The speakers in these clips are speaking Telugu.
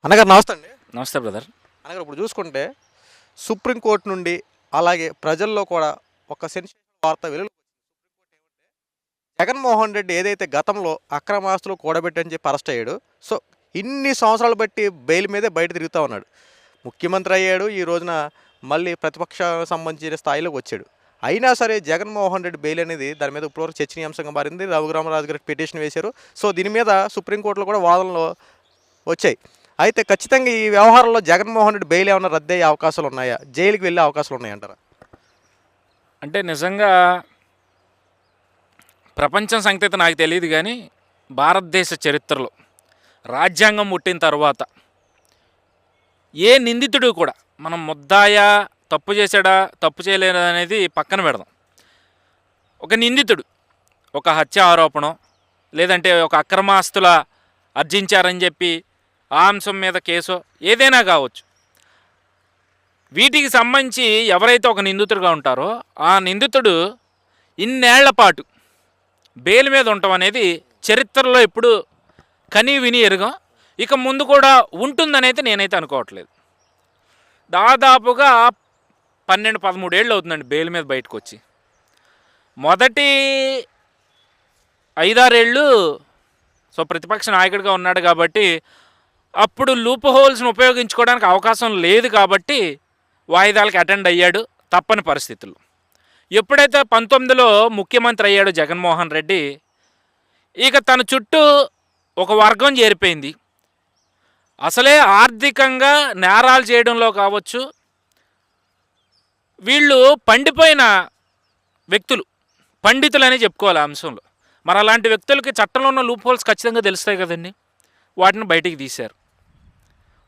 అన్నగారు నమస్తే అండి. నమస్తే బ్రదర్. అన్నగారు ఇప్పుడు చూసుకుంటే సుప్రీంకోర్టు నుండి అలాగే ప్రజల్లో కూడా ఒక సెన్సేషన్ వార్త వెలుగులోకి జగన్మోహన్ రెడ్డి ఏదైతే గతంలో అక్రమాస్తులు కూడబెట్టని చెప్పి అరెస్ట్ అయ్యాడు. సో ఇన్ని సంవత్సరాలు బట్టి బెయిల్ మీదే బయట తిరుగుతూ ఉన్నాడు. ముఖ్యమంత్రి అయ్యాడు. ఈ రోజున మళ్ళీ ప్రతిపక్ష సంబంధించిన స్థాయిలోకి వచ్చాడు. అయినా సరే జగన్మోహన్ రెడ్డి బెయిల్ అనేది దాని మీద ఇప్పటివరకు చర్చనీయాంశంగా మారింది. రఘురామరాజు గారికి పిటిషన్ వేశారు. సో దీని మీద సుప్రీంకోర్టులో కూడా వాదనలు వచ్చాయి. అయితే ఖచ్చితంగా ఈ వ్యవహారంలో జగన్మోహన్ రెడ్డి బెయిల్ ఏమైనా రద్దయ్యే అవకాశాలు ఉన్నాయా? జైలుకి వెళ్ళే అవకాశాలు ఉన్నాయంటారా? అంటే నిజంగా ప్రపంచం సంగతి అయితే నాకు తెలియదు, కానీ భారతదేశ చరిత్రలో రాజ్యాంగం పుట్టిన తర్వాత ఏ నిందితుడు కూడా మనం ముద్దాయా, తప్పు చేశాడా తప్పు చేయలేదా అనేది పక్కన పెడదాం. ఒక నిందితుడు ఒక హత్య ఆరోపణం లేదంటే ఒక అక్రమాస్తుల అర్జించారని చెప్పి ఆ అంశం మీద కేసో ఏదైనా కావచ్చు, వీటికి సంబంధించి ఎవరైతే ఒక నిందితుడుగా ఉంటారో ఆ నిందితుడు ఇన్నేళ్ల పాటు బెయిల్ మీద ఉండటం అనేది చరిత్రలో ఎప్పుడు కనీ విని ఎరుగం. ఇక ముందు కూడా ఉంటుందనైతే నేనైతే అనుకోవట్లేదు. దాదాపుగా 12-13 ఏళ్ళు అవుతుందండి బెయిల్ మీద బయటకు వచ్చి. మొదటి 5-6 ఏళ్ళు ప్రతిపక్ష నాయకుడిగా ఉన్నాడు కాబట్టి అప్పుడు లూప్ హోల్స్ని ఉపయోగించుకోవడానికి అవకాశం లేదు కాబట్టి వాయిదాలకు అటెండ్ అయ్యాడు తప్పని పరిస్థితుల్లో. ఎప్పుడైతే 19లో ముఖ్యమంత్రి అయ్యాడు జగన్మోహన్ రెడ్డి, ఇక తన చుట్టూ ఒక వర్గం చేరిపోయింది. అసలే ఆర్థికంగా నేరాలు చేయడంలో కావచ్చు, వీళ్ళు పండిపోయిన వ్యక్తులు, పండితులని చెప్పుకోవాలి ఆ అంశంలో. మరి అలాంటి వ్యక్తులకి చట్టంలో ఉన్న లూప్ హోల్స్ ఖచ్చితంగా తెలుస్తాయి కదండి. వాటిని బయటికి తీశారు,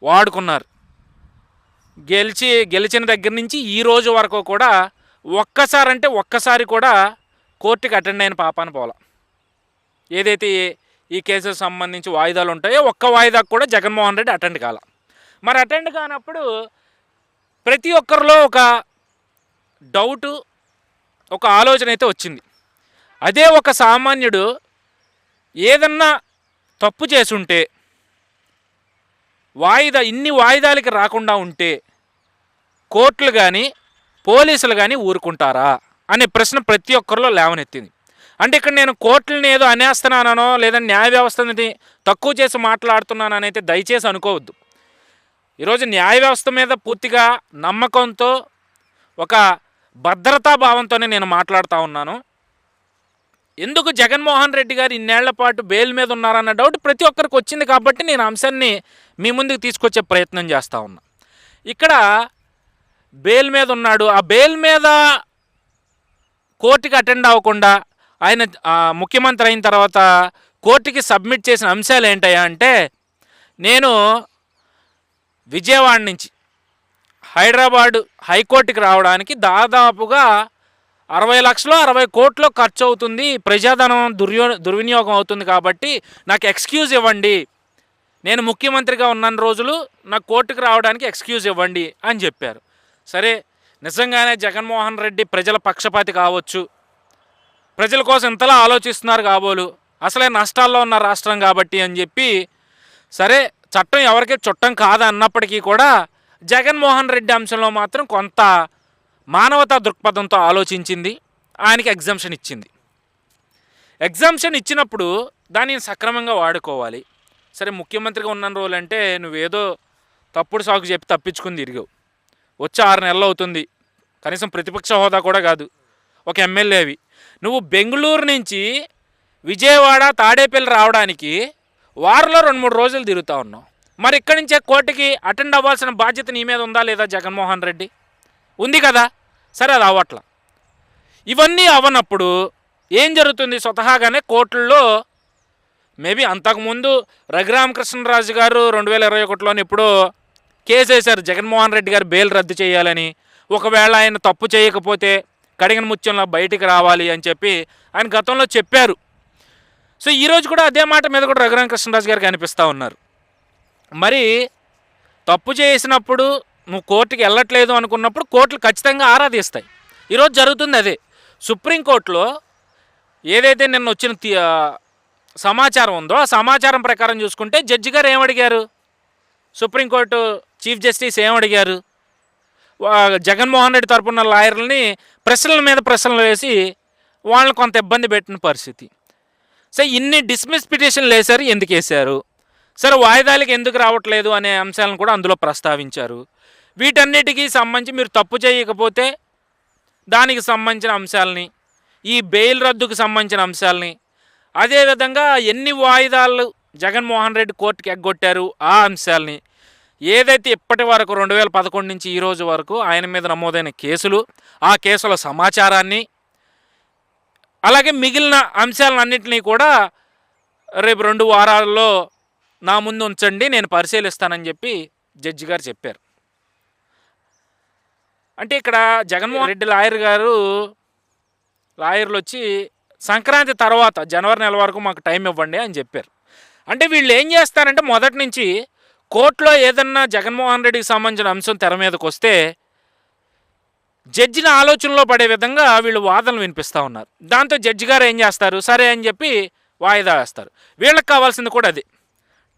వాడుకున్నారు. గెలిచిన దగ్గర నుంచి ఈ రోజు వరకు కూడా ఒక్కసారి కూడా కోర్టుకి అటెండ్ అయిన పాపాన పోలా. ఏదైతే ఈ కేసుకు సంబంధించి వాయిదాలు ఉంటాయో ఒక్క వాయిదాకు కూడా జగన్మోహన్ రెడ్డి అటెండ్ కాల. మరి అటెండ్ కానప్పుడు ప్రతి ఒక్కరిలో ఒక డౌటు, ఒక ఆలోచన అయితే వచ్చింది. అదే ఒక సామాన్యుడు ఏదన్నా తప్పు చేసుంటే, ఇన్ని వాయిదాలకి రాకుండా ఉంటే కోర్టులు కానీ పోలీసులు కానీ ఊరుకుంటారా అనే ప్రశ్న ప్రతి ఒక్కరిలో లేవనెత్తింది. అంటే ఇక్కడ నేను కోర్టులని ఏదో అనేస్తున్నానో లేదా న్యాయ వ్యవస్థని తక్కువ చేసి మాట్లాడుతున్నానని అయితే దయచేసి అనుకోవద్దు. ఈరోజు న్యాయ వ్యవస్థ మీద పూర్తిగా నమ్మకంతో, ఒక భద్రతా భావంతోనే నేను మాట్లాడుతూ ఉన్నాను. ఎందుకు జగన్మోహన్ రెడ్డి గారు ఇన్నేళ్ల పాటు బెయిల్ మీద ఉన్నారన్న డౌట్ ప్రతి ఒక్కరికి వచ్చింది కాబట్టి నేను అంశాన్ని మీ ముందుకు తీసుకొచ్చే ప్రయత్నం చేస్తూ ఉన్నా. ఇక్కడ బెయిల్ మీద ఉన్నాడు, ఆ బెయిల్ మీద కోర్టుకి అటెండ్ అవ్వకుండా ఆయన ముఖ్యమంత్రి అయిన తర్వాత కోర్టుకి సబ్మిట్ చేసిన అంశాలు ఏంటయ్యా అంటే, నేను విజయవాడ నుంచి హైదరాబాదు హైకోర్టుకి రావడానికి దాదాపుగా 60 లక్షలు 60 కోట్లు ఖర్చు అవుతుంది, ప్రజాధనం దుర్వినియోగం అవుతుంది, కాబట్టి నాకు ఎక్స్క్యూజ్ ఇవ్వండి, నేను ముఖ్యమంత్రిగా ఉన్న రోజులు నాకు కోర్టుకు రావడానికి ఎక్స్క్యూజ్ ఇవ్వండి అని చెప్పారు. సరే, నిజంగానే జగన్మోహన్ రెడ్డి ప్రజల పక్షపాతి కావచ్చు, ప్రజల కోసం ఇంతలా ఆలోచిస్తున్నారు కాబోలు, అసలే నష్టాల్లో ఉన్న రాష్ట్రం కాబట్టి అని చెప్పి, సరే చట్టం ఎవరికి చుట్టం కాదు అన్నప్పటికీ కూడా జగన్మోహన్ రెడ్డి అంశంలో మాత్రం కొంత మానవతా దృక్పథంతో ఆలోచించింది, ఆయనకి ఎగ్జంప్షన్ ఇచ్చింది. ఎగ్జంప్షన్ ఇచ్చినప్పుడు దానిని సక్రమంగా వాడుకోవాలి. సరే, ముఖ్యమంత్రిగా ఉన్న రోజులు అంటే నువ్వేదో తప్పుడు సాకు చెప్పి తప్పించుకుని తిరిగావు. వచ్చి 6 నెలలు అవుతుంది, కనీసం ప్రతిపక్ష హోదా కూడా కాదు, ఒక ఎమ్మెల్యేవి. నువ్వు బెంగళూరు నుంచి విజయవాడ తాడేపల్లి రావడానికి వారంలో 2-3 రోజులు తిరుగుతూ ఉన్నావు. మరి ఇక్కడి నుంచే కోర్టుకి అటెండ్ అవ్వాల్సిన బాధ్యత నీ మీద ఉందా లేదా? జగన్మోహన్ రెడ్డి ఉంది కదా. సరే, అది అవ్వట్ల. ఇవన్నీ అవ్వనప్పుడు ఏం జరుగుతుంది? స్వతహాగానే కోర్టుల్లో మేబీ అంతకుముందు రఘురామకృష్ణరాజు గారు 2021లోని ఎప్పుడో కేసు వేశారు జగన్మోహన్ రెడ్డి గారు బెయిల్ రద్దు చేయాలని. ఒకవేళ ఆయన తప్పు చేయకపోతే కడిగిన ముత్యంలో బయటికి రావాలి అని చెప్పి ఆయన గతంలో చెప్పారు. సో ఈరోజు కూడా అదే మాట మీద కూడా రఘురామకృష్ణరాజు గారు కనిపిస్తూ ఉన్నారు. మరి తప్పు చేసినప్పుడు నువ్వు కోర్టుకి వెళ్ళట్లేదు అనుకున్నప్పుడు కోర్టులు ఖచ్చితంగా ఆరాధిస్తాయి. ఈరోజు జరుగుతుంది అదే. సుప్రీంకోర్టులో ఏదైతే నిన్న వచ్చిన సమాచారం ఉందో ఆ సమాచారం ప్రకారం చూసుకుంటే జడ్జి గారు ఏమడిగారు? సుప్రీంకోర్టు చీఫ్ జస్టిస్ ఏం అడిగారు? జగన్మోహన్ రెడ్డి తరపున లాయర్లని ప్రశ్నల మీద ప్రశ్నలు వేసి వాళ్ళని కొంత ఇబ్బంది పెట్టిన పరిస్థితి. సో ఇన్ని డిస్మిస్ పిటిషన్లు వేశారు, ఎందుకు వేశారు? సరే వాయిదాలకు ఎందుకు రావట్లేదు అనే అంశాలను కూడా అందులో ప్రస్తావించారు. వీటన్నిటికీ సంబంధించి మీరు తప్పు చేయకపోతే దానికి సంబంధించిన అంశాలని, ఈ బెయిల్ రద్దుకు సంబంధించిన అంశాలని, అదేవిధంగా ఎన్ని వాయిదాలు జగన్మోహన్ రెడ్డి కోర్టుకి ఎగ్గొట్టారు ఆ అంశాలని, ఏదైతే ఇప్పటి వరకు 2011 నుంచి ఈ రోజు వరకు ఆయన మీద నమోదైన కేసులు, ఆ కేసుల సమాచారాన్ని, అలాగే మిగిలిన అంశాలన్నింటినీ కూడా రేపు 2 వారాల్లో నా ముందు ఉంచండి, నేను పరిశీలిస్తానని చెప్పి జడ్జి గారు చెప్పారు. అంటే ఇక్కడ జగన్మోహన్ రెడ్డి లాయర్లు వచ్చి సంక్రాంతి తర్వాత జనవరి నెల వరకు మాకు టైం ఇవ్వండి అని చెప్పారు. అంటే వీళ్ళు ఏం చేస్తారంటే మొదటి నుంచి కోర్టులో ఏదన్నా జగన్మోహన్ రెడ్డికి సంబంధించిన అంశం తెర మీదకి వస్తే జడ్జిని ఆలోచనలో పడే విధంగా వీళ్ళు వాదనలు వినిపిస్తూ ఉన్నారు. దాంతో జడ్జి గారు ఏం చేస్తారు, సరే అని చెప్పి వాయిదా వేస్తారు. వీళ్ళకి కావాల్సింది కూడా అది,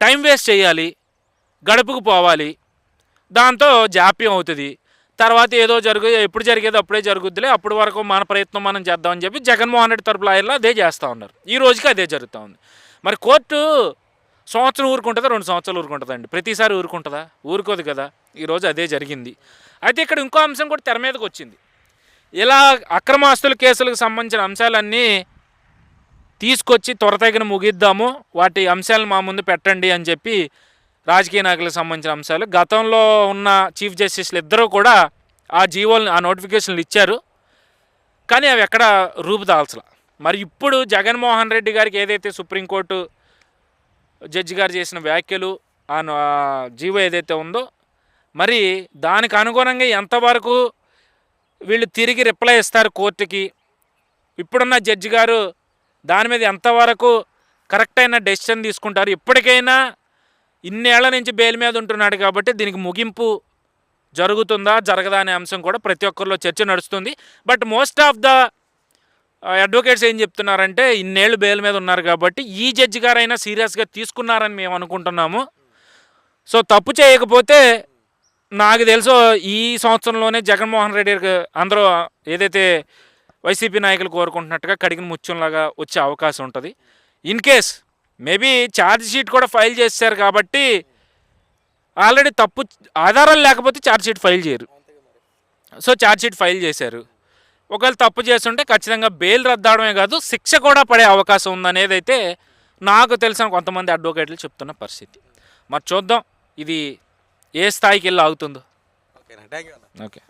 టైం వేస్ట్ చేయాలి, గడుపుకు పోవాలి, దాంతో జాప్యం అవుతుంది. తర్వాత ఏదో ఎప్పుడు జరిగేదో అప్పుడే జరుగుద్దిలే, అప్పటి వరకు మన ప్రయత్నం మనం చేద్దామని చెప్పి జగన్మోహన్ రెడ్డి తరపు లాయర్లు అదే చేస్తూ ఉన్నారు. ఈ రోజుకి అదే జరుగుతూ ఉంది. మరి కోర్టు సంవత్సరం ఊరుకుంటుందా, 2 సంవత్సరాలు ఊరుకుంటుందండి? ప్రతిసారి ఊరుకుంటుందా? ఊరుకోదు కదా. ఈరోజు అదే జరిగింది. అయితే ఇక్కడ ఇంకో అంశం కూడా తెర మీదకి వచ్చింది. ఇలా అక్రమాస్తుల కేసులకు సంబంధించిన అంశాలన్నీ తీసుకొచ్చి త్వరతగిన ముగిద్దాము, వాటి అంశాలను మా ముందు పెట్టండి అని చెప్పి రాజకీయ నాయకులకు సంబంధించిన అంశాలు గతంలో ఉన్న చీఫ్ జస్టిస్లు ఇద్దరూ కూడా ఆ జీవోలు, ఆ నోటిఫికేషన్లు ఇచ్చారు, కానీ అవి ఎక్కడ రూపుదాల్చల. మరి ఇప్పుడు జగన్మోహన్ రెడ్డి గారికి ఏదైతే సుప్రీంకోర్టు జడ్జి గారు చేసిన వ్యాఖ్యలు, ఆ జీవో ఏదైతే ఉందో, మరి దానికి అనుగుణంగా ఎంతవరకు వీళ్ళు తిరిగి రిప్లై ఇస్తారు కోర్టుకి, ఇప్పుడున్న జడ్జి గారు దాని మీద ఎంతవరకు కరెక్ట్ అయిన డెసిషన్ తీసుకుంటారు, ఇప్పటికైనా ఇన్నేళ్ల నుంచి బెయిల్ మీద ఉంటున్నాడు కాబట్టి దీనికి ముగింపు జరుగుతుందా జరగదా అనే అంశం కూడా ప్రతి ఒక్కరిలో చర్చ నడుస్తుంది. But most of the advocates ఏం చెప్తున్నారంటే ఇన్నేళ్ళు బెయిల్ మీద ఉన్నారు కాబట్టి ఈ జడ్జి గారైనా సీరియస్గా తీసుకున్నారని మేము అనుకుంటున్నాము. సో తప్పు చేయకపోతే నాకు తెలుసు ఈ సంవత్సరంలోనే జగన్మోహన్ రెడ్డి అందరూ ఏదైతే వైసీపీ నాయకులు కోరుకుంటున్నట్టుగా కడిగిన ముత్యంలాగా వచ్చే అవకాశం ఉంటుంది. In case maybe charge sheet కూడా ఫైల్ చేశారు కాబట్టి ఆల్రెడీ తప్పు ఆధారాలు లేకపోతే ఛార్జ్ షీట్ ఫైల్ చేయరు. సో ఛార్జ్ షీట్ ఫైల్ చేశారు. ఒకవేళ తప్పు చేస్తుంటే ఖచ్చితంగా బెయిల్ రద్దవడమే కాదు, శిక్ష కూడా పడే అవకాశం ఉందనేది అయితే నాకు తెలిసిన కొంతమంది అడ్వకేట్లు చెప్తున్న పరిస్థితి. మరి చూద్దాం ఇది ఏ స్థాయికి వెళ్ళి ఆగుతుందో. ఓకేనా, థ్యాంక్ యూ. ఓకే.